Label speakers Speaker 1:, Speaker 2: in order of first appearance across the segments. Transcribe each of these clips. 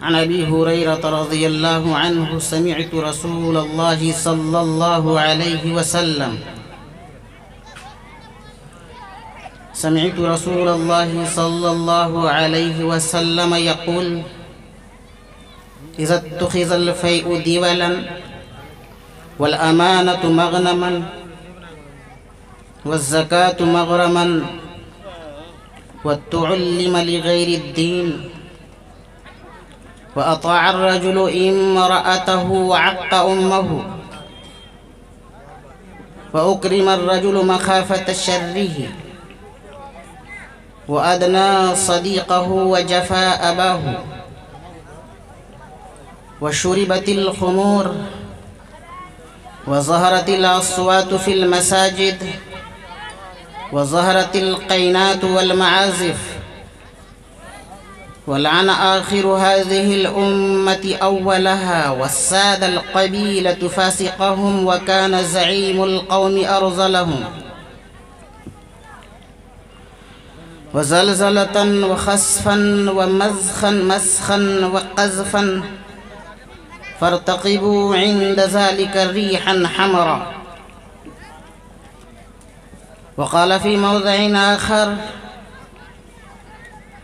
Speaker 1: عن أبي هريرة رضي الله عنه سمعت رسول الله صلى الله عليه وسلم سمعت رسول الله صلى الله عليه وسلم يقول إذا اتخذ الفيء دولا والأمانة مغنما والزكاة مغرما والتعلم لغير الدين وأطاع الرجل امرأته وعق أمه وأكرم الرجل مخافة شره وأدنى صديقه وجفا أباه وشربت الخمور وظهرت الأصوات في المساجد وظهرت القينات والمعازف ولعن آخر هذه الأمة أولها وساد القبيلة فاسقهم وكان زعيم القوم أرذلهم وزلزلة وخسفا مسخا وقذفا فارتقبوا عند ذلك ريحا حمرا. وقال في موضع آخر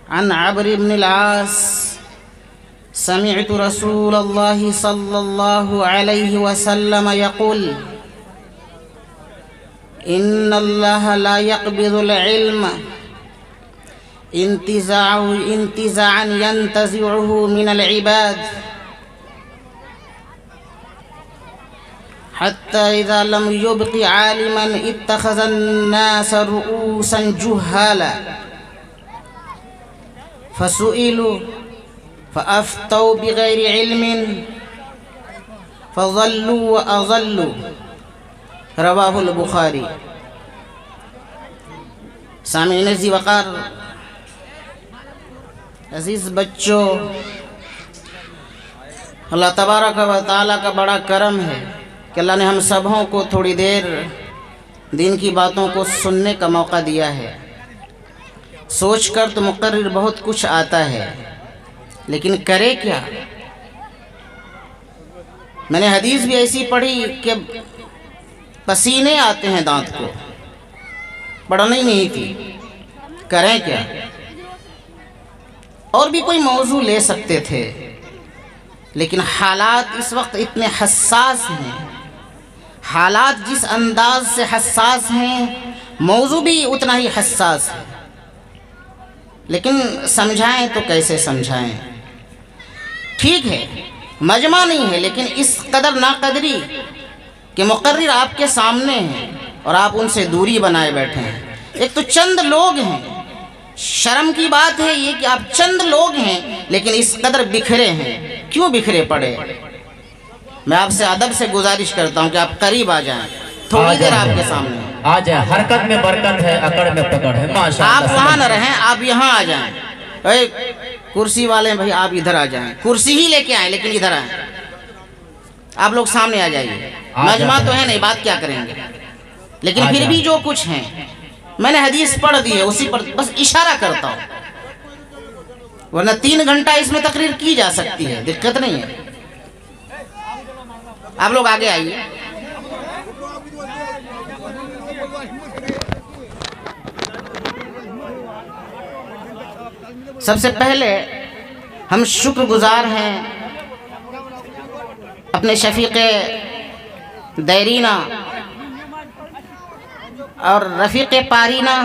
Speaker 1: عن عمرو بن العاص سمعت رسول الله صلى الله عليه وسلم يقول إن الله لا يقبض العلم انتزاعا ينتزعه من العباد حتى إذا لم يبق عالما اتخذ الناس رؤوسا جهالا فسئلوا فأفتوا بغير علم فضلوا وأضلوا. رواہ البخاری. سامعین ذی وقار، عزیز بچوں، اللہ تبارک و تعالیٰ کا بڑا کرم ہے کہ اللہ نے ہم سبوں کو تھوڑی دیر دین کی باتوں کو سننے کا موقع دیا ہے. سوچ کر تو مقرر بہت کچھ آتا ہے، لیکن کرے کیا؟ میں نے حدیث بھی ایسی پڑھی کہ پسینے آتے ہیں دانت کو، پڑھنی نہیں تھی، کریں کیا؟ اور بھی کوئی موضوع لے سکتے تھے، لیکن حالات اس وقت اتنے حساس ہیں، حالات جس انداز سے حساس ہیں موضوع بھی اتنا ہی حساس ہے. لیکن سمجھائیں تو کیسے سمجھائیں؟ ٹھیک ہے مجمع نہیں ہے، لیکن اس قدر ناقدری کہ مقرر آپ کے سامنے ہیں اور آپ ان سے دوری بنائے بیٹھے ہیں. ایک تو چند لوگ ہیں، شرم کی بات ہے یہ کہ آپ چند لوگ ہیں لیکن اس قدر بکھرے ہیں. کیوں بکھرے پڑے؟ میں آپ سے ادب سے گزارش کرتا ہوں کہ آپ قریب آ جائیں، تھوڑی دیر آپ کے سامنے
Speaker 2: آ جائیں. حرکت میں برکت ہے، اکڑ میں پکڑ ہے.
Speaker 1: آپ وہاں نہ رہیں، آپ یہاں آ جائیں. کرسی والے بھائی آپ ادھر آ جائیں، کرسی ہی لے کے آئیں لیکن ادھر آئیں. آپ لوگ سامنے آ جائیے. مجمع تو ہے نہیں، بات کیا کریں گے؟ لیکن پھر بھی جو کچھ ہیں میں نے حدیث پڑھ دی ہے، اسی پر بس اشارہ کرتا ہوں، ورنہ 3 گھنٹہ اس میں تقریر کی جا سکتی ہے، دقت نہیں ہے. آپ لوگ آگے آئیے. سب سے پہلے ہم شکر گزار ہیں اپنے شفیق دیرینہ اور رفیق پارینہ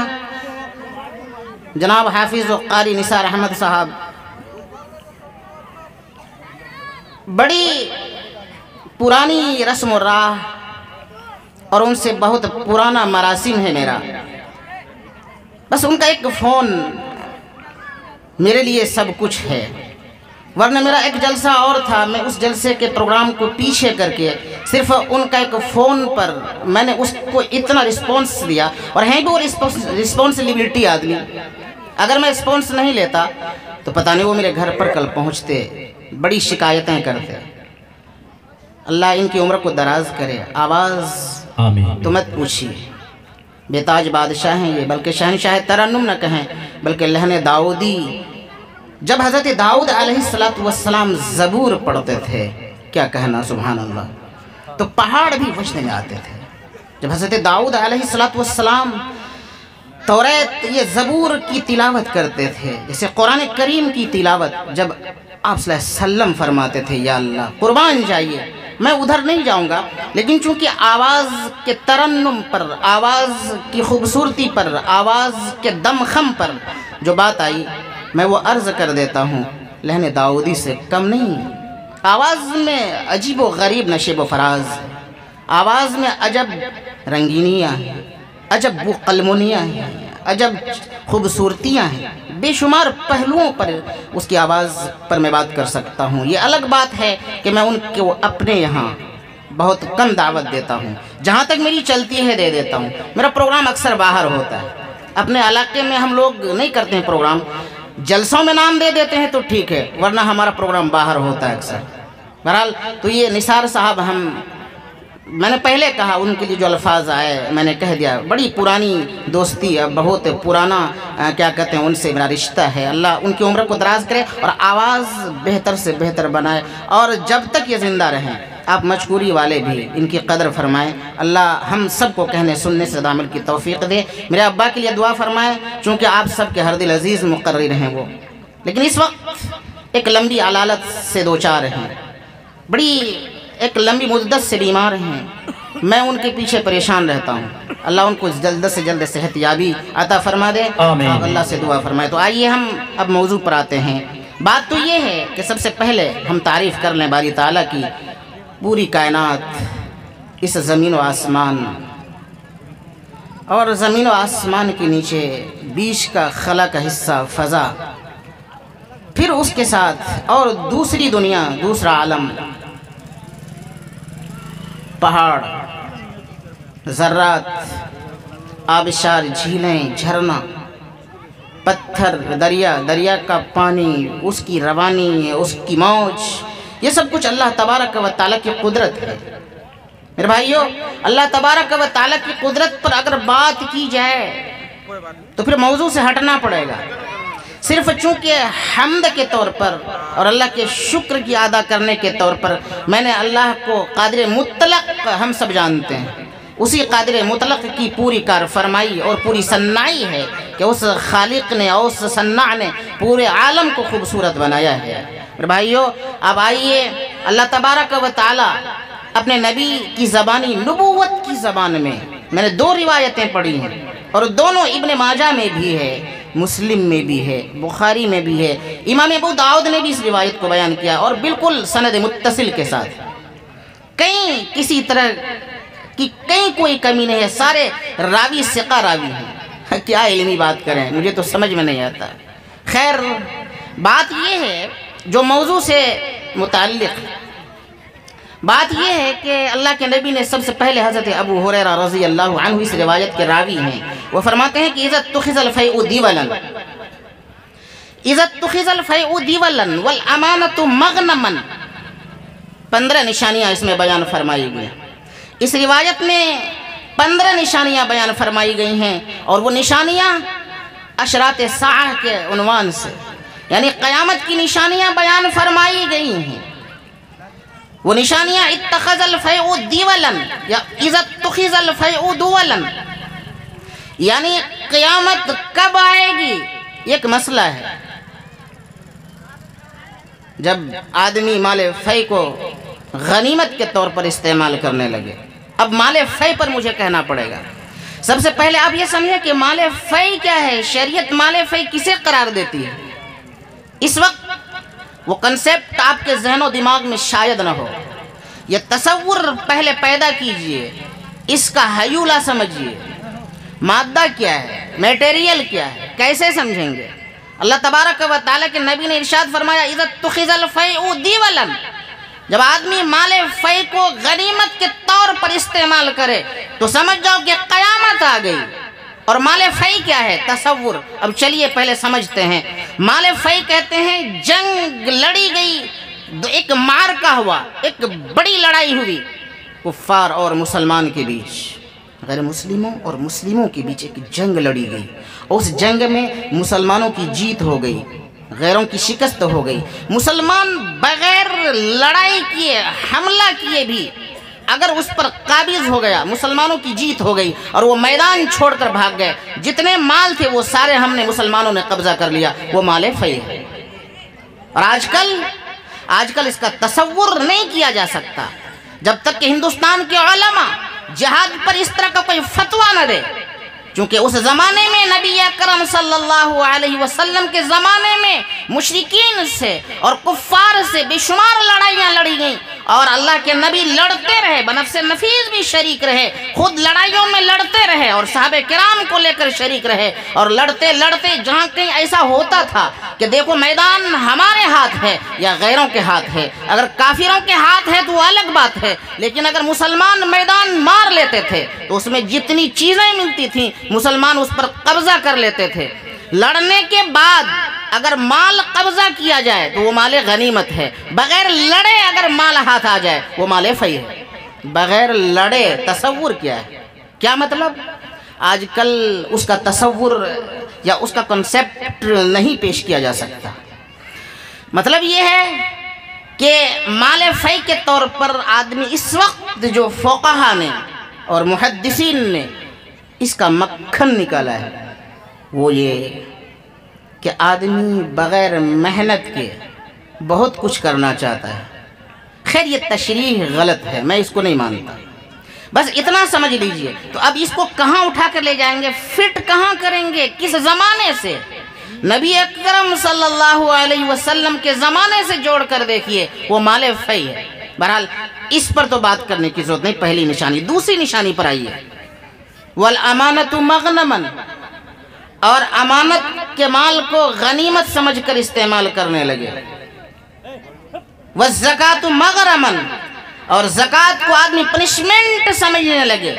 Speaker 1: جناب حافظ و قاری نثار احمد صاحب. بڑی پرانی رسم و راہ اور ان سے بہت پرانا مراسم ہے میرا. بس ان کا ایک فون میرے لیے سب کچھ ہے، ورنہ میرا ایک جلسہ اور تھا. میں اس جلسے کے پروگرام کو پیچھے کر کے صرف ان کا ایک فون پر میں نے اس کو اتنا رسپانس دیا، اور ہیں بھی وہ رسپانسبلٹی آدمی. اگر میں رسپانس نہیں لیتا تو پتہ نہیں وہ میرے گھر پر کل پہنچتے، بڑی شکایتیں کرتے. اللہ ان کی عمر کو دراز کرے. آواز تو مت پوچھیے، بے تاج بادشاہ ہیں یہ، بلکہ شہنشاہ ترنم نہ کہیں بلکہ لہن داؤدی جب حضرت داؤد علیہ السلام زبور پڑھتے تھے، کیا کہنا سبحان اللہ، تو پہاڑ بھی وجد میں آتے تھے۔ جب حضرت داؤد علیہ السلام توریت یہ زبور کی تلاوت کرتے تھے، جیسے قرآن کریم کی تلاوت، جب آپ صلی اللہ علیہ وسلم فرماتے تھے یا اللہ قربان جائیے، میں ادھر نہیں جاؤں گا، لیکن چونکہ آواز کے ترنم پر، آواز کی خوبصورتی پر، آواز کے دمخم پر جو بات آئی، میں وہ عرض کر دیتا ہوں، لہن داؤدی سے کم نہیں۔ آواز میں عجیب و غریب نشیب و فراز، آواز میں عجب رنگینیاں ہیں، عجب وہ قلمونیاں ہیں، عجب خوبصورتیاں ہیں، بے شمار پہلوؤں پر اس کی آواز پر میں بات کر سکتا ہوں۔ یہ الگ بات ہے کہ میں ان کو اپنے یہاں بہت کم دعوت دیتا ہوں، جہاں تک میری چلتی ہے دے دیتا ہوں۔ میرا پروگرام اکثر باہر ہوتا ہے، اپنے علاقے میں ہم لوگ نہیں کرتے ہیں پروگرام، جلسوں میں نام دے دیتے ہیں تو ٹھیک ہے، ورنہ ہمارا پروگرام باہر ہوتا ہے اکثر۔ بہرحال تو یہ نثار صاحب، میں نے پہلے کہا، ان کے لیے جو الفاظ آئے میں نے کہہ دیا، بڑی پرانی دوستی، اب بہت پرانا کیا کہتے ہیں ان سے میرا رشتہ ہے۔ اللہ ان کی عمر کو دراز کرے اور آواز بہتر سے بہتر بنائے، اور جب تک یہ زندہ رہیں آپ مشکوری والے بھی ان کی قدر فرمائیں۔ اللہ ہم سب کو کہنے سننے سے عمل کی توفیق دے۔ میرے ابا کے لیے دعا فرمائیں، چونکہ آپ سب کے ہر دل عزیز مقرر ہیں وہ، لیکن اس وقت ایک لمبی علالت سے دوچار ہیں، بڑی ایک لمبی مدت سے بیمار ہیں، میں ان کے پیچھے پریشان رہتا ہوں۔ اللہ ان کو جلد سے جلد صحت یابی عطا فرما دے، آپ اللہ سے دعا فرمائے۔ تو آئیے ہم اب موضوع پر آتے ہیں۔ بات تو یہ ہے کہ سب سے پہلے ہم تعریف کر لیں باری تعالیٰ کی، پوری کائنات، اس زمین و آسمان اور زمین و آسمان کے نیچے بیچ کا خلا کا حصہ فضا، پھر اس کے ساتھ اور دوسری دنیا، دوسرا عالم، پہاڑ، ذرات، آبشار، جھیلیں، جھرنا، پتھر، دریا کا پانی، اس کی روانی، اس کی موج، یہ سب کچھ اللہ تبارک و تعالیٰ کی قدرت ہے۔ میرے بھائیو، اللہ تبارک و تعالیٰ کی قدرت پر اگر بات کی جائے تو پھر موضوع سے ہٹنا پڑے گا۔ صرف چونکہ حمد کے طور پر اور اللہ کے شکر کی ادا کرنے کے طور پر میں نے اللہ کو قادر مطلق، ہم سب جانتے ہیں، اسی قادر مطلق کی پوری کار فرمائی اور پوری صنائی ہے کہ اس خالق نے، اس صناع نے پورے عالم کو خوبصورت بنایا ہے۔ میرے بھائیو، اب آئیے، اللہ تبارک و تعالی اپنے نبی کی زبانی، نبوت کی زبان میں نے دو روایتیں پڑھی ہیں، اور دونوں ابن ماجہ میں بھی ہے، مسلم میں بھی ہے، بخاری میں بھی ہے، امام ابو داؤد نے بھی اس روایت کو بیان کیا، اور بالکل سند متصل کے ساتھ، کہیں کسی طرح کی کہیں کوئی کمی نہیں ہے، سارے راوی ثقہ راوی ہیں۔ کیا علمی بات کریں، مجھے تو سمجھ میں نہیں آتا۔ خیر، بات یہ ہے جو موضوع سے متعلق، بات یہ ہے کہ اللہ کے نبی نے سب سے پہلے حضرت ابو ہریرہ رضی اللہ عنہ اس روایت کے راوی ہیں، وہ فرماتے ہیں کہ اذا اتخذ الفیء دیولا، اذا اتخذ الفیء دیولا والامانۃ مغنما، 15 نشانیاں اس میں بیان فرمائی گئی۔ اس روایت میں 15 نشانیاں بیان فرمائی گئی ہیں، اور وہ نشانیاں اشراط الساعہ کے عنوان سے، یعنی قیامت کی نشانیاں بیان فرمائی گئی ہیں۔ وہ نشانیاں اتخذ الفیء دیولا یا اذا اتخذ الفیء دولا، یعنی قیامت کب آئے گی ایک مسئلہ ہے، جب آدمی مال فی کو غنیمت کے طور پر استعمال کرنے لگے۔ اب مال فی پر مجھے کہنا پڑے گا، سب سے پہلے آپ یہ سمجھیں کہ مال فی کیا ہے، شریعت مال فی کسے قرار دیتی ہے۔ اس وقت وہ کنسیپٹ آپ کے ذہن و دماغ میں شاید نہ ہو، یہ تصور پہلے پیدا کیجئے، اس کا حیولہ سمجھیے، مادہ کیا ہے، میٹیریل کیا ہے، کیسے سمجھیں گے۔ اللہ تبارک و تعالیٰ کے نبی نے ارشاد فرمایا اذا اتخذ الفیء دیولا، جب آدمی مال فی کو غنیمت کے طور پر استعمال کرے تو سمجھ جاؤ کہ قیامت آ گئی۔ اور مال فی کیا ہے، تصور۔ اب چلیے پہلے سمجھتے ہیں۔ مال فی کہتے ہیں جنگ لڑی گئی، ایک معرکہ ہوا، ایک بڑی لڑائی ہوئی کفار اور مسلمان کے بیچ، غیر مسلموں اور مسلموں کے بیچ ایک جنگ لڑی گئی، اس جنگ میں مسلمانوں کی جیت ہو گئی، غیروں کی شکست ہو گئی. مسلمان بغیر لڑائی کیے حملہ کیے بھی اگر اس پر قابض ہو گیا مسلمانوں کی جیت ہو گئی اور وہ میدان چھوڑ کر بھاگ گئے. جتنے مال تھے وہ سارے ہم نے مسلمانوں نے قبضہ کر لیا. وہ مال فیح ہے. اور آج کل اس کا تصور نہیں کیا جا سکتا جب تک کہ ہندوستان کے علماء جہاد پر اس طرح کا کوئی فتویٰ نہ دے. چونکہ اس زمانے میں نبی اکرم صلی اللہ علیہ وسلم کے زمانے میں مشرکین سے اور کفار سے بے شمار لڑائیاں لڑی گئیں اور اللہ کے نبی لڑتے رہے، بنفس نفیس بھی شریک رہے، خود لڑائیوں میں لڑتے رہے اور صحابہ کرام کو لے کر شریک رہے. اور لڑتے لڑتے جہاں کہیں ایسا ہوتا تھا کہ دیکھو میدان ہمارے ہاتھ ہے یا غیروں کے ہاتھ ہے، اگر کافروں کے ہاتھ ہے تو وہ الگ بات ہے، لیکن اگر مسلمان میدان مار لیتے تھے تو اس میں جتنی چیزیں ملتی تھیں مسلمان اس پر قبضہ کر لیتے تھے. لڑنے کے بعد اگر مال قبضہ کیا جائے تو وہ مال غنیمت ہے. بغیر لڑے اگر مال ہاتھ آ جائے وہ مال فیح ہے. بغیر لڑے تصور کیا ہے؟ کیا مطلب؟ آج کل اس کا تصور یا اس کا کنسیپٹ نہیں پیش کیا جا سکتا. مطلب یہ ہے کہ مال فیح کے طور پر آدمی اس وقت جو فقہا نے اور محدثین نے اس کا مکھن نکالا ہے وہ یہ کہ آدمی بغیر محنت کے بہت کچھ کرنا چاہتا ہے. خیر یہ تشریح غلط ہے، میں اس کو نہیں مانتا، بس اتنا سمجھ لیجئے. تو اب اس کو کہاں اٹھا کر لے جائیں گے، فٹ کہاں کریں گے، کس زمانے سے؟ نبی اکرم صلی اللہ علیہ وسلم کے زمانے سے جوڑ کر دیکھیے وہ مال فیح ہے. بہرحال اس پر تو بات کرنے کی ضرورت نہیں، پہلی نشانی. دوسری نشانی پر آئیے. والامانۃ مغنما، اور امانت کے مال کو غنیمت سمجھ کر استعمال کرنے لگے. والزکاۃ مغرما، اور زکوٰۃ کو آدمی پنشمنٹ سمجھنے لگے،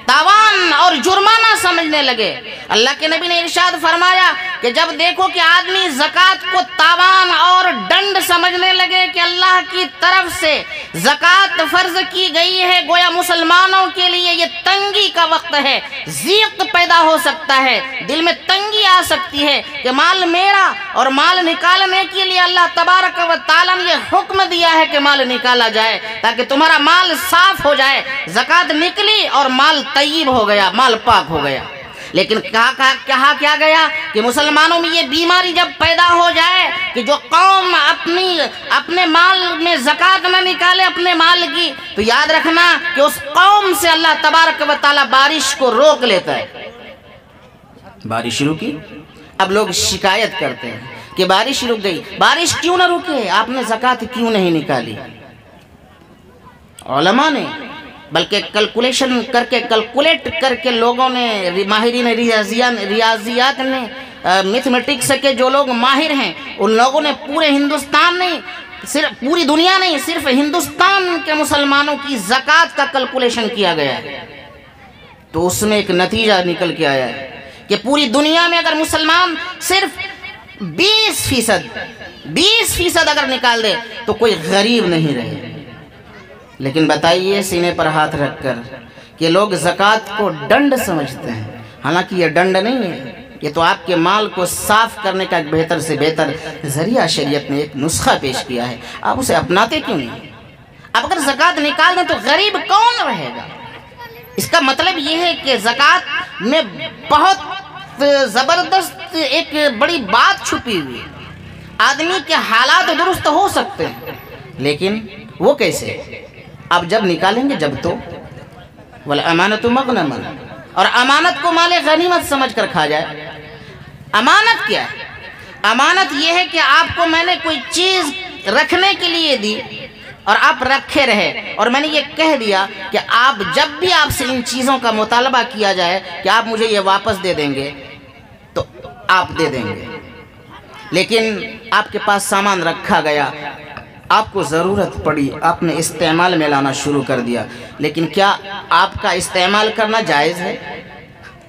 Speaker 1: تاوان اور جرمانہ سمجھنے لگے. اللہ کے نبی نے ارشاد فرمایا کہ جب دیکھو کہ آدمی زکوٰۃ کو تاوان اور ڈنڈ سمجھنے لگے کہ اللہ کی طرف سے زکوٰۃ فرض کی گئی ہے، گویا مسلمانوں کے لیے یہ تنگی کا وقت ہے، ضیق پیدا ہو سکتا ہے، دل میں تنگی آ سکتی ہے کہ مال میرا، اور مال نکالنے کے لیے اللہ تبارک و تعالیٰ نے یہ حکم دیا ہے کہ مال نکالا جائے تاکہ تمہارا مال صاف ہو جائے. زکوٰۃ نکلی اور مال طیب ہو گیا، مال پاک ہو گیا. لیکن کہا کیا گیا کہ مسلمانوں میں یہ بیماری جب پیدا ہو جائے کہ جو قوم اپنے مال میں زکوٰۃ نہ نکالے اپنے مال کی، تو یاد رکھنا کہ اس قوم سے اللہ تبارک و تعالیٰ بارش کو روک لیتا ہے. بارش شروع کی، اب لوگ شکایت کرتے ہیں کہ بارش رک گئی. بارش کیوں نہ رکے؟ آپ نے زکوٰۃ کیوں نہیں نکالی؟ علماء نے بلکہ کیلکولیٹ کر کے لوگوں نے، ماہرین ریاضیات نے، میتھمیٹکس کے جو لوگ ماہر ہیں ان لوگوں نے پورے ہندوستان نہیں، صرف پوری دنیا نہیں، صرف ہندوستان کے مسلمانوں کی زکوٰۃ کا کیلکولیشن کیا گیا ہے. تو اس میں ایک نتیجہ نکل کے آیا ہے کہ پوری دنیا میں اگر مسلمان صرف 20% اگر نکال دے تو کوئی غریب نہیں رہے. لیکن بتائیے سینے پر ہاتھ رکھ کر کہ لوگ زکوٰۃ کو ڈنڈ سمجھتے ہیں، حالانکہ یہ ڈنڈ نہیں ہے، یہ تو آپ کے مال کو صاف کرنے کا ایک بہتر سے بہتر ذریعہ شریعت نے ایک نسخہ پیش کیا ہے. آپ اسے اپناتے کیوں نہیں؟ اب اگر زکوٰۃ نکال دیں تو غریب کون رہے گا؟ اس کا مطلب یہ ہے کہ زکوٰۃ میں بہت زبردست ایک بڑی بات چھپی ہوئی ہے. آدمی کے حالات درست ہو سکتے ہیں لیکن وہ کیسے؟ اب جب نکالیں گے جب تو والامانۃ مغنما، اور امانت کو مال غنیمت سمجھ کر کھا جائے. امانت کیا ہے؟ امانت یہ ہے کہ آپ کو میں نے کوئی چیز رکھنے کے لیے دی اور آپ رکھے رہے، اور میں نے یہ کہہ دیا کہ آپ جب بھی آپ سے ان چیزوں کا مطالبہ کیا جائے کہ آپ مجھے یہ واپس دے دیں گے تو آپ دے دیں گے. لیکن آپ کے پاس سامان رکھا گیا، آپ کو ضرورت پڑی، آپ نے استعمال میں لانا شروع کر دیا، لیکن کیا آپ کا استعمال کرنا جائز ہے؟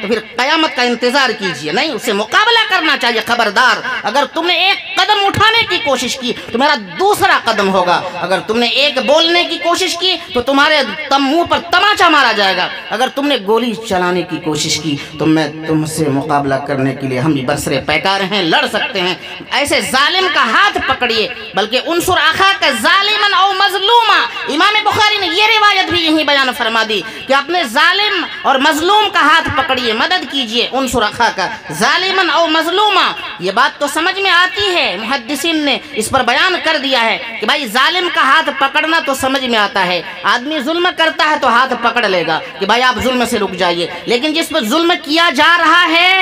Speaker 1: تو پھر قیامت کا انتظار کیجئے، نہیں، اسے مقابلہ کرنا چاہیے۔ خبردار، اگر تم نے ایک قدم اٹھانے کی کوشش کی تو میرا دوسرا قدم ہوگا، اگر تم نے ایک بولنے کی کوشش کی تو تمہارے منہ پر تماچا مارا جائے گا، اگر تم نے گولی چلانے کی کوشش کی تو میں تم سے مقابلہ کرنے کے لیے ہم بھی برسرے پیکار ہیں، لڑ سکتے ہیں۔ ایسے ظالم کا ہاتھ پکڑیے، بلکہ انصر اخاک ظالما او مظلوما، امام بخاری نے یہ روایت بھی یہی بیان فرما دی کہ اپنے ظالم اور مظلوم کا ہاتھ پکڑیے، مدد کیجئے، انصر اخاک ظالما او مظلوما۔ یہ بات تو سمجھ میں آتی ہے، محدثین نے اس پر بیان کر دیا ہے کہ بھائی ظالم کا ہاتھ پکڑنا تو سمجھ میں آتا ہے، آدمی ظلم کرتا ہے تو ہاتھ پکڑ لے گا کہ بھائی آپ ظلم سے رک جائیے، لیکن جس پر ظلم کیا جا رہا ہے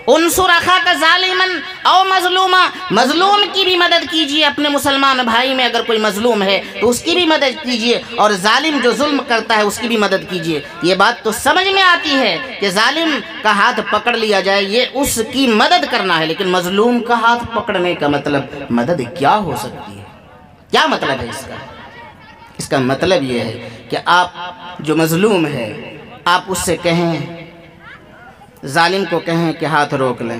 Speaker 1: انصر اخاک ظالما او مظلوما، مظلوم کی بھی مدد کیجئے، اپنے مسلمان بھائی میں اگر کوئی مظلوم ہے تو اس کی بھی مدد کیجئے، اور ظالم جو ظلم کرتا ہے اس کی بھی مدد کیجئے۔ یہ بات تو سمجھ میں آتی ہے کہ ظالم کا ہاتھ پکڑ لیا جائے، یہ اس کی مدد کرنا ہے، لیکن مظلوم کا ہاتھ پکڑنے کا مطلب مدد کیا ہو سکتی ہے؟ کیا مطلب ہے اس کا؟ اس کا مطلب یہ ہے کہ آپ جو مظلوم ہے آپ اس سے کہیں، ظالم کو کہیں کہ ہاتھ روک لیں،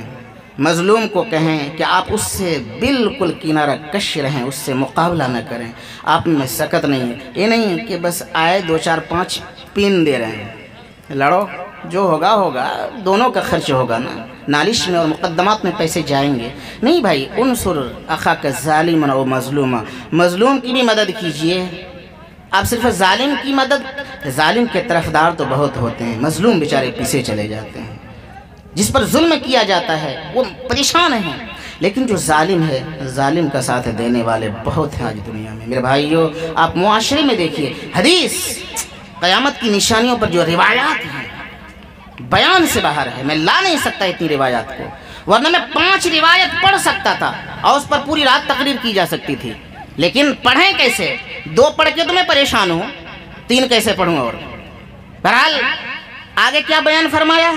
Speaker 1: مظلوم کو کہیں کہ آپ اس سے بالکل کنارہ کش رہیں، اس سے مقابلہ نہ کریں، آپ میں سکت نہیں ہے۔ یہ نہیں کہ بس آئے 2 4 5 پین دے رہے ہیں، لڑو، جو ہوگا ہوگا، دونوں کا خرچ ہوگا نا، نالش میں اور مقدمات میں پیسے جائیں گے، نہیں بھائی، انصر اخاک ظالما او مظلوما، مظلوم کی بھی مدد کیجئے۔ آپ صرف ظالم کی مدد، ظالم کے طرفدار تو بہت ہوتے ہیں، مظلوم بیچارے پیچھے چلے جاتے ہیں، جس پر ظلم کیا جاتا ہے وہ پریشان ہیں، لیکن جو ظالم ہے، ظالم کا ساتھ دینے والے بہت ہیں آج دنیا میں۔ میرے بھائیو، آپ معاشرے میں دیکھیے، حدیث قیامت کی نشانیوں پر جو روایات ہیں بیان سے باہر ہے، میں لا نہیں سکتا اتنی روایات کو، ورنہ میں 5 روایت پڑھ سکتا تھا اور اس پر پوری رات تقریر کی جا سکتی تھی، لیکن پڑھیں کیسے؟ 2 پڑھ کے تو میں پریشان ہوں، 3 کیسے پڑھوں؟ اور بہرحال آگے کیا بیان فرمایا؟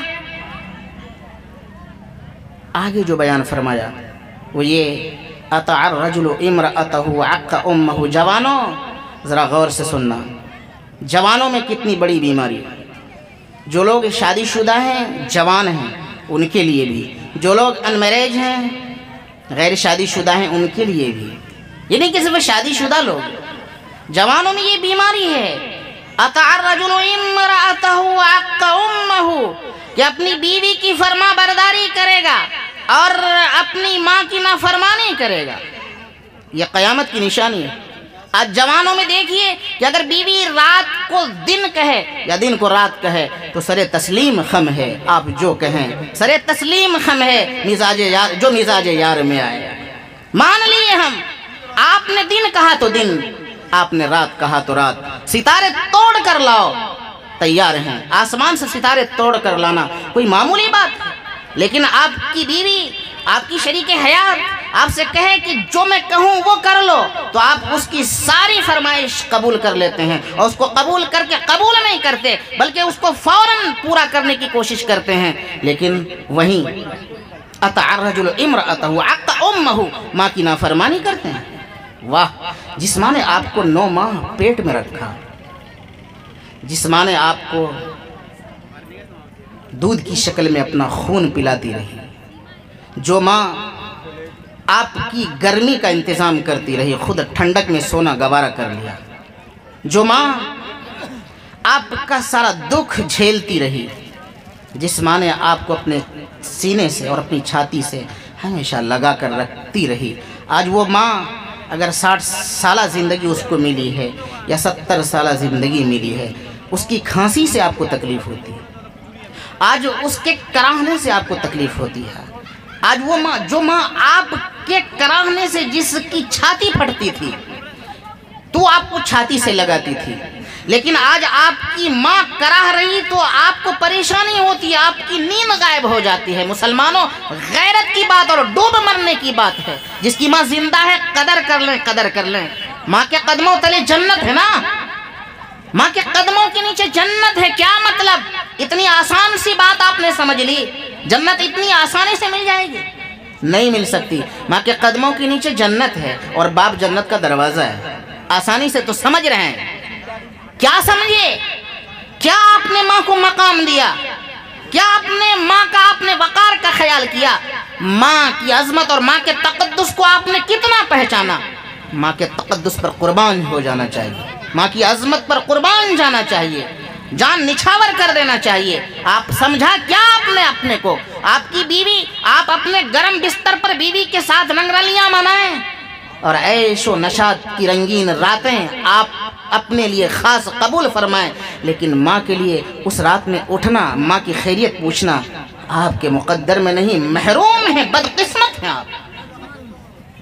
Speaker 1: آگے جو بیان فرمایا وہ یہ اطاع الرجل امرأتہ عق امہ۔ جوانوں ذرا غور سے سننا، جوانوں میں کتنی بڑی بیماری ہے۔ جو لوگ شادی شدہ ہیں، جوان ہیں، ان کے لیے بھی، جو لوگ ان میریج ہیں، غیر شادی شدہ ہیں، ان کے لیے بھی، یہ نہیں کہ صرف شادی شدہ لوگ، جوانوں میں یہ بیماری ہے۔ اطاع الرجل امرأتہ عق امہ، کہ اپنی بیوی کی فرما برداری کرے گا اور اپنی ماں کی نافرمانی کرے گا، یہ قیامت کی نشانی ہے۔ آج جوانوں میں دیکھیے کہ اگر بیوی رات کو دن کہے یا دن کو رات کہے تو سر تسلیم خم ہے، آپ جو کہیں سر تسلیم خم ہے، مزاج یار جو مزاج یار میں آئے، مان لیے ہم، آپ نے دن کہا تو دن، آپ نے رات کہا تو رات، ستارے توڑ کر لاؤ تیار ہیں، آسمان سے ستارے توڑ کر لانا کوئی معمولی بات ہے، لیکن آپ کی بیوی، آپ کی شریک حیات آپ سے کہے کہ جو میں کہوں وہ کر لو، تو آپ اس کی ساری فرمائش قبول کر لیتے ہیں، اور اس کو قبول کر کے قبول نہیں کرتے بلکہ اس کو فوراً پورا کرنے کی کوشش کرتے ہیں، لیکن وہیں اطاع الرجل امرأتہ عق امہ، ماں کی نافرمانی کرتے ہیں۔ واہ، جس ماں نے آپ کو 9 ماہ پیٹ میں رکھا، جس ماں نے آپ کو دودھ کی شکل میں اپنا خون پلاتی رہی، جو ماں آپ کی گرمی کا انتظام کرتی رہی، خود ٹھنڈک میں سونا گوارا کر لیا، جو ماں آپ کا سارا دکھ جھیلتی رہی، جس ماں نے آپ کو اپنے سینے سے اور اپنی چھاتی سے ہمیشہ لگا کر رکھتی رہی، آج وہ ماں اگر 60 سالہ زندگی اس کو ملی ہے یا 70 سالہ زندگی ملی ہے، اس کی کھانسی سے آپ کو تکلیف ہوتی ہے، آج اس کے کراہنے سے آپ کو تکلیف ہوتی ہے، آج وہ ماں جو ماں آپ کے کراہنے سے جس کی چھاتی پھٹتی تھی تو آپ کو چھاتی سے لگاتی تھی، لیکن آج آپ کی ماں کراہ رہی تو آپ کو پریشانی ہوتی ہے، آپ کی نیند غائب ہو جاتی ہے۔ مسلمانوں، غیرت کی بات اور ڈوب مرنے کی بات ہے، جس کی ماں زندہ ہے قدر کر لیں، قدر کر لیں، ماں کے قدموں تلے جنت ہے نا، ماں کے قدموں کے نیچے جنت ہے۔ کیا مطلب؟ اتنی آسان سی بات آپ نے سمجھ لی، جنت اتنی آسانی سے مل جائے گی؟ نہیں مل سکتی۔ ماں کے قدموں کے نیچے جنت ہے اور باپ جنت کا دروازہ ہے، آسانی سے تو سمجھ رہے ہیں، کیا سمجھے؟ کیا آپ نے ماں کو مقام دیا؟ کیا اپنے ماں کا آپ نے وقار کا خیال کیا؟ ماں کی عظمت اور ماں کے تقدس کو آپ نے کتنا پہچانا؟ ماں کے تقدس پر قربان ہو جانا چاہیے، ماں کی عظمت پر قربان جانا چاہیے، جان نچھاور کر دینا چاہیے۔ آپ سمجھا کیا آپ نے اپنے کو؟ آپ کی بیوی، آپ اپنے گرم بستر پر بیوی کے ساتھ رنگرلیاں منائیں اور عیش و نشاط کی رنگین راتیں آپ اپنے لیے خاص قبول فرمائیں، لیکن ماں کے لیے اس رات میں اٹھنا، ماں کی خیریت پوچھنا آپ کے مقدر میں نہیں، محروم ہیں، بدقسمت ہیں آپ۔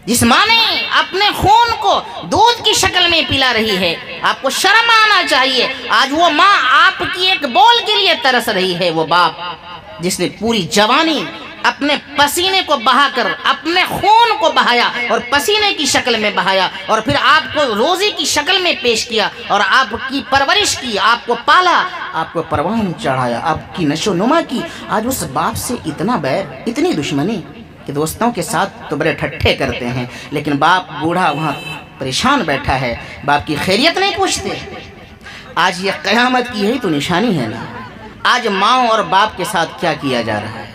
Speaker 1: جس ماں نے اپنے خون کو دودھ کی شکل میں پلا رہی ہے، آپ کو شرم آنا چاہیے۔ آج وہ ماں آپ کی ایک بول کے لیے ترس رہی ہے، وہ باپ جس نے پوری جوانی اپنے پسینے کو بہا کر اپنے خون کو بہایا اور پسینے کی شکل میں بہایا اور پھر آپ کو روزی کی شکل میں پیش کیا اور آپ کی پرورش کی، آپ کو پالا، آپ کو پروان چڑھایا، آپ کی نشو نما کی۔ آج اس باپ سے اتنا بیر، اتنی دشمنی کہ دوستوں کے ساتھ تو بڑے ٹھٹھے کرتے ہیں، لیکن باپ بوڑھا وہاں پریشان بیٹھا ہے، باپ کی خیریت نہیں پوچھتے۔ آج یہ قیامت کی یہی تو نشانی ہے نا۔ آج ماں اور باپ کے ساتھ کیا کیا جا رہا ہے؟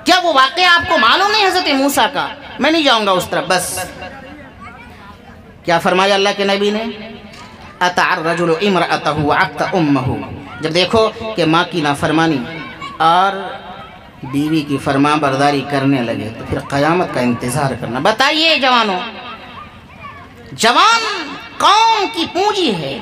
Speaker 1: کیا وہ واقعہ آپ کو معلوم نہیں حضرت موسیٰ کا؟ میں نہیں جاؤں گا اس طرف، بس کیا فرمایا اللہ کے نبی نے؟ اطاع الرجل امرأته وعقت امه۔ جب دیکھو کہ ماں کی نافرمانی اور بیوی کی فرما برداری کرنے لگے تو پھر قیامت کا انتظار کرنا۔ بتائیے جوانوں، جوان قوم کی پونجی ہے۔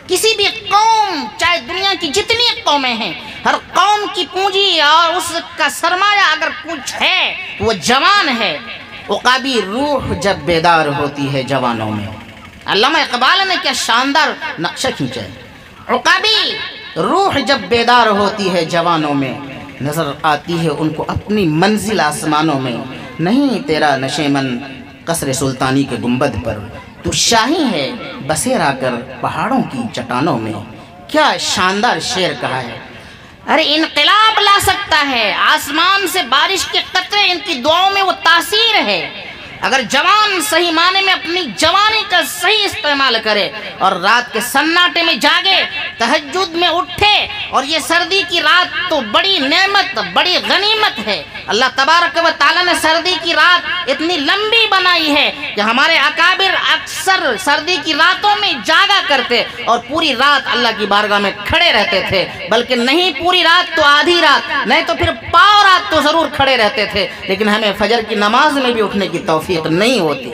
Speaker 1: کسی بھی قوم، چاہے دنیا کی جتنی قومیں ہیں، ہر قوم کی پونجی اور اس کا سرمایہ اگر کچھ ہے وہ جوان ہے۔ عقابی روح جب بیدار ہوتی ہے جوانوں میں، علامہ اقبال نے کیا شاندار نقشہ کھینچا ہے۔ عقابی روح جب بیدار ہوتی ہے جوانوں میں، نظر آتی ہے ان کو اپنی منزل آسمانوں میں، نہیں تیرا نشیمن قصر سلطانی کے گنبد پر، تو شاہی ہے بسیرا کر پہاڑوں کی چٹانوں میں۔ کیا شاندار شعر کہا ہے۔ ارے انقلاب لا سکتا ہے، آسمان سے بارش کے قطرے، ان کی دعاؤں میں وہ تاثیر ہے۔ اگر جوان صحیح معنی میں اپنی جوانی کا صحیح استعمال کرے اور رات کے سناٹے میں جاگے، تہجد میں اٹھے، اور یہ سردی کی رات تو بڑی نعمت، بڑی غنیمت ہے۔ اللہ تبارک و تعالیٰ نے سردی کی رات اتنی لمبی بنائی ہے کہ ہمارے اکابر اکثر سردی کی راتوں میں جاگا کرتے اور پوری رات اللہ کی بارگاہ میں کھڑے رہتے تھے، بلکہ نہیں پوری رات تو آدھی رات، نہیں تو پھر پاؤ رات تو ضرور کھڑے رہتے تھے، لیکن ہمیں فجر کی نماز میں بھی اٹھنے کی توفیق نہیں ہوتی۔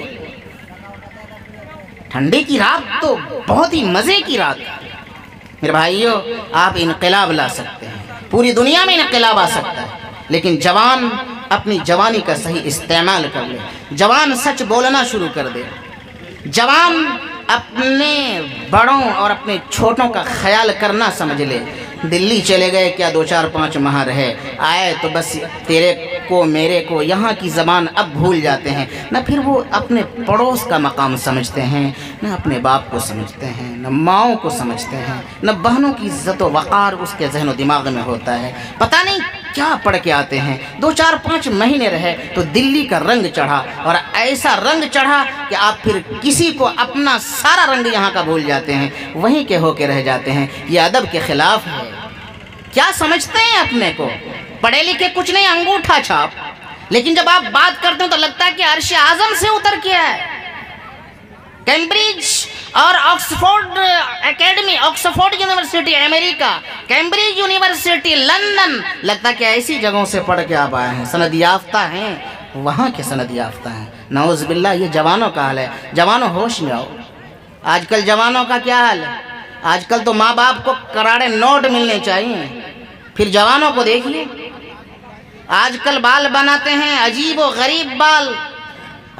Speaker 1: ٹھنڈی کی رات تو بہت ہی مزے کی رات ہے۔ میرے بھائیو، آپ انقلاب لا سکتے ہیں، پوری دنیا میں انقلاب آ سکتا ہے، لیکن جوان اپنی جوانی کا صحیح استعمال کر لے، جوان سچ بولنا شروع کر دے، جوان اپنے بڑوں اور اپنے چھوٹوں کا خیال کرنا سمجھ لے۔ دلی چلے گئے کیا 2-4-5 ماہ رہے، آئے تو بس تیرے کو میرے کو یہاں کی زبان اب بھول جاتے ہیں، نہ پھر وہ اپنے پڑوس کا مقام سمجھتے ہیں، نہ اپنے باپ کو سمجھتے ہیں، نہ ماؤں کو سمجھتے ہیں، نہ بہنوں کی عزت و وقار اس کے ذہن و دماغ میں ہوتا ہے۔ پتہ نہیں کیا پڑھ کے آتے ہیں۔ 2-4-5 مہینے رہے تو دلی کا رنگ چڑھا، اور ایسا رنگ چڑھا کہ آپ پھر کسی کو اپنا سارا رنگ یہاں کا بھول جاتے ہیں، وہیں کے ہو کے رہ جاتے ہیں۔ یہ ادب کے خلاف ہے۔ کیا سمجھتے ہیں اپنے کو؟ پڑھے لکھے کچھ نہیں، انگوٹھا چھاپ، لیکن جب آپ بات کرتے ہیں تو لگتا ہے کہ عرش اعظم سے اتر کے ہے۔ کیمبرج اور آکسفورڈ اکیڈمی، آکسفورڈ یونیورسٹی امریکہ، کیمبرج یونیورسٹی لندن، لگتا ہے کہ ایسی جگہوں سے پڑھ کے آپ آئے ہیں، سند یافتہ ہیں، وہاں کے سند یافتہ ہیں۔ نعوذ باللہ، یہ جوانوں کا حال ہے۔ جوانوں ہوش میں آؤ۔ آج کل جوانوں کا کیا حال ہے؟ آج کل تو ماں باپ کو کراڑے نوٹ ملنے چاہیے، پھر جوانوں کو دیکھیے، آج کل بال بناتے ہیں عجیب و غریب بال۔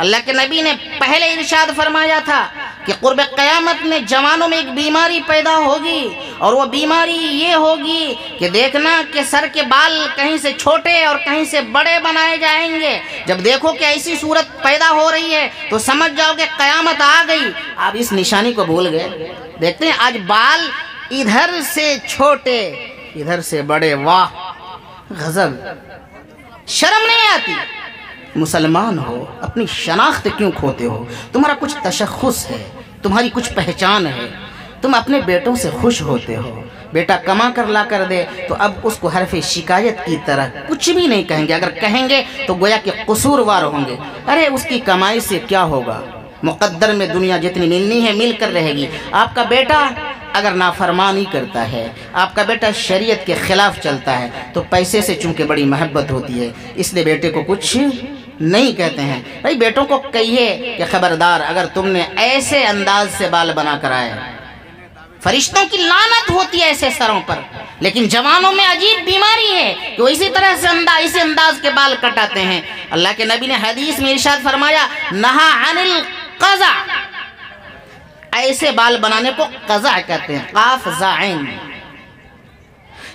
Speaker 1: اللہ کے نبی نے پہلے ارشاد فرمایا تھا کہ قرب قیامت میں جوانوں میں ایک بیماری پیدا ہوگی، اور وہ بیماری یہ ہوگی کہ دیکھنا کہ سر کے بال کہیں سے چھوٹے اور کہیں سے بڑے بنائے جائیں گے۔ جب دیکھو کہ ایسی صورت پیدا ہو رہی ہے تو سمجھ جاؤ کہ قیامت آ گئی۔ آپ اس نشانی کو بھول گئے۔ دیکھتے ہیں آج بال ادھر سے چھوٹے ادھر سے بڑے، واہ غضب، شرم نہیں آتی؟ مسلمان ہو، اپنی شناخت کیوں کھوتے ہو؟ تمہارا کچھ تشخص ہے، تمہاری کچھ پہچان ہے، تم اپنے بیٹوں سے خوش ہوتے ہو، بیٹا کما کر لا کر دے تو اب اس کو حرف شکایت کی طرح کچھ بھی نہیں کہیں گے، اگر کہیں گے تو گویا کہ قصوروار ہوں گے، ارے اس کی کمائی سے کیا ہوگا، مقدر میں دنیا جتنی ملنی ہے مل کر رہے گی۔ آپ کا بیٹا اگر نافرمانی کرتا ہے، آپ کا بیٹا شریعت کے خلاف چلتا ہے تو پیسے سے چونکہ بڑی محبت ہوتی ہے، اس لیے بیٹے کو کچھ نہیں کہتے ہیں۔ بھائی بیٹوں کو کہیے کہ خبردار اگر تم نے ایسے انداز سے بال بنا کر آئے، فرشتوں کی لعنت ہوتی ہے ایسے سروں پر، لیکن جوانوں میں عجیب بیماری ہے کہ وہ اسی طرح سے اسی انداز کے بال کٹاتے ہیں۔ اللہ کے نبی نے حدیث میں ارشاد فرمایا، نہا عن القزع، ایسے بال بنانے کو قزع کہتے ہیں، قاف زائن،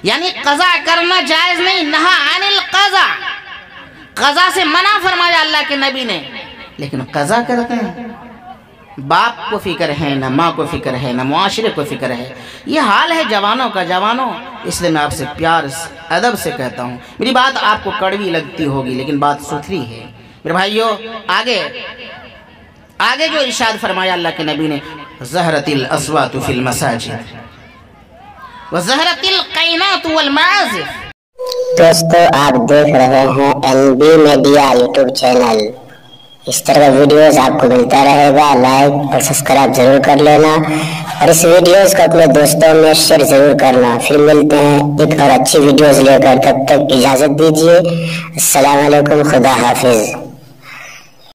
Speaker 1: یعنی قزع کرنا جائز نہیں، نہا عن القزع، قزع سے منع فرمایا اللہ کے نبی نے، لیکن قزع کرتے ہیں۔ باپ کو فکر ہے، نہ ماں کو فکر ہے، نہ معاشرے کو فکر ہے، یہ حال ہے جوانوں کا۔ جوانوں، اس لیے میں آپ سے پیار ادب سے کہتا ہوں، میری بات آپ کو کڑوی لگتی ہوگی لیکن بات ستھری ہے میرے بھائیو۔ آگے جو ارشاد فرمایا اللہ کے نبی نے، زہرت الاصوات فی المساجد وزہرت القینات والمعازف۔
Speaker 3: دوستو آپ دیکھ رہے ہیں NB میڈیا یوٹیوب چینل، اس طرح ویڈیوز آپ کو ملتا رہے گا، لائک اور سبسکرائب ضرور کر لینا، اور اس ویڈیوز کو اپنے دوستوں میں شیئر ضرور کرنا۔ پھر ملتے ہیں ایک اور اچھی ویڈیوز لے کر، تب تک اجازت دیجیے، السلام علیکم، خدا حافظ۔